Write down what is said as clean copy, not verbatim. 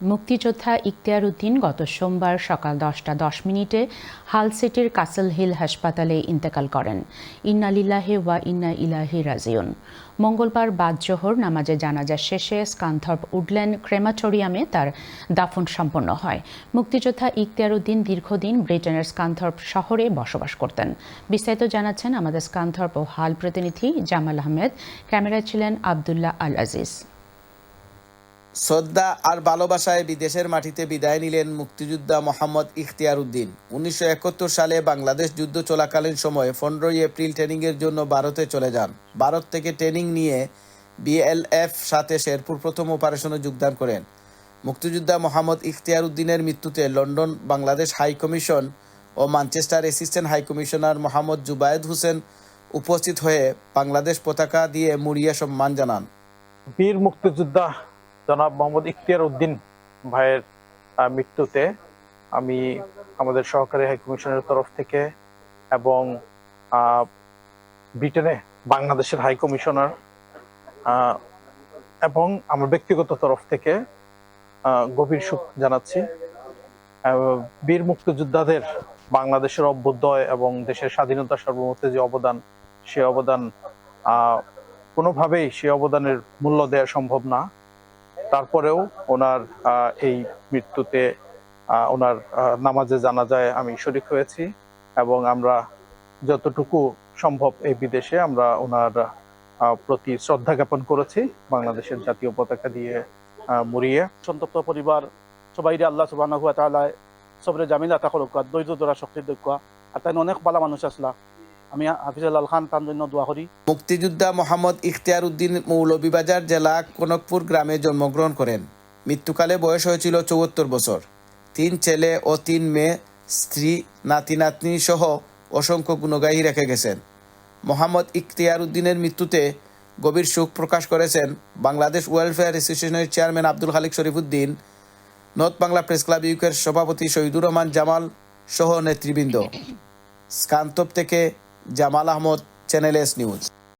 মুক্তিযোদ্ধা ইখতিয়ার উদ্দিন গত সোমবার সকাল 10টা 10 মিনিটে হাল সিটির কাসল হিল হাসপাতালে ইন্তেকাল করেন। ইন্না লিল্লাহি ওয়া ইন্না ইলাইহি রাজিউন। মঙ্গলবার বাদ জোহর নামাজে জানাজা শেষে স্কানথর্প উডল্যান্ড ক্রেমাটোরিয়ামে তার দাফন সম্পন্ন হয়। মুক্তিযোদ্ধা ইখতিয়ার উদ্দিন দীর্ঘদিন ব্রিটেনের স্কানথর্প শহরে বসবাস করতেন। বিস্তারিত জানাচ্ছেন আমাদের স্কানথর্প ও হাল প্রতিনিধি জামাল আহমেদ। ক্যামেরায় ছিলেন আবদুল্লাহ আল আজিজ। শ্রদ্ধা আর ভালোবাসায় বিদেশের মাটিতে বিদায় নিলেন মুক্তিযোদ্ধা মোহাম্মদ ইখতিয়ার উদ্দিন। 1971 সালে বাংলাদেশ যুদ্ধ চলাকালীন সময়ে 15 এপ্রিল ট্রেনিংয়ের জন্য ভারতে চলে যান। ভারত থেকে ট্রেনিং নিয়ে বিএলএফ সাথে শেরপুর প্রথম অপারেশনে যোগদান করেন। মুক্তিযোদ্ধা মোহাম্মদ ইখতিয়ার উদ্দিনের মৃত্যুতে লন্ডন বাংলাদেশ হাই কমিশন ও Manchester assistant high commissioner Mohammad Jubayed Hossain উপস্থিত হয়ে বাংলাদেশ পতাকা দিয়ে মুড়িয়ে সম্মান জানান। বীর মুক্তিযোদ্ধা জনাব মোহাম্মদ ইখতিয়ার উদ্দিন ভাইয়ের মৃত্যুতে আমি আমাদের সহকারী হাইকমিশনের তরফ থেকে এবং ব্রিটেনে বাংলাদেশের হাই কমিশনার এবং আমার ব্যক্তিগত তরফ থেকে গভীর শোক জানাচ্ছি। বীর মুক্তিযোদ্ধাদের বাংলাদেশের অভ্যুদয় এবং দেশের স্বাধীনতা সার্বভৌমত্বের যে অবদান, সে অবদান কোনোভাবেই সে অবদানের মূল্য দেওয়া সম্ভব না। তারপরেও ওনার এই মৃত্যুতে ওনার নামাজে জানাজায় আমি শরীক হয়েছি এবং আমরা যতটুকু সম্ভব এই বিদেশে আমরা ওনার প্রতি শ্রদ্ধা জ্ঞাপন করেছি বাংলাদেশের জাতীয় পতাকা দিয়ে মুড়িয়ে। সন্তপ্ত পরিবার সবাই আল্লাহ সুবহানাহু ওয়া তাআলা সবরে জামিল আতা করুক, ধৈর্য ধরা শক্তির দক্ষ আর তাই অনেক ভালো মানুষ আসলা। আমি হাফিজুল খান তার জন্য দোয়া করি। মুক্তিযোদ্ধা মোহাম্মদ ইখতিয়ার উদ্দিন মৌলভীবাজার জেলা কনকপুর গ্রামে জন্মগ্রহণ করেন। মৃত্যুকালে বয়স হয়েছিল 74 বছর। 3 ছেলে ও 3 মেয়ে, স্ত্রী, নাতি নাতনি সহ অসংখ্য গুণগাহী রেখে গেছেন। মোহাম্মদ ইখতিয়ার উদ্দিনের মৃত্যুতে গভীর শোক প্রকাশ করেছেন বাংলাদেশ ওয়েলফেয়ার অ্যাসোসিয়েশনের chairman Abdul Khalik Sharifuddin, north Bangla press club ইউকের সভাপতি শহীদুর রহমান জামাল সহ নেতৃবৃন্দ। স্কানথর্প থেকে Jamal Ahmed, Channel S news.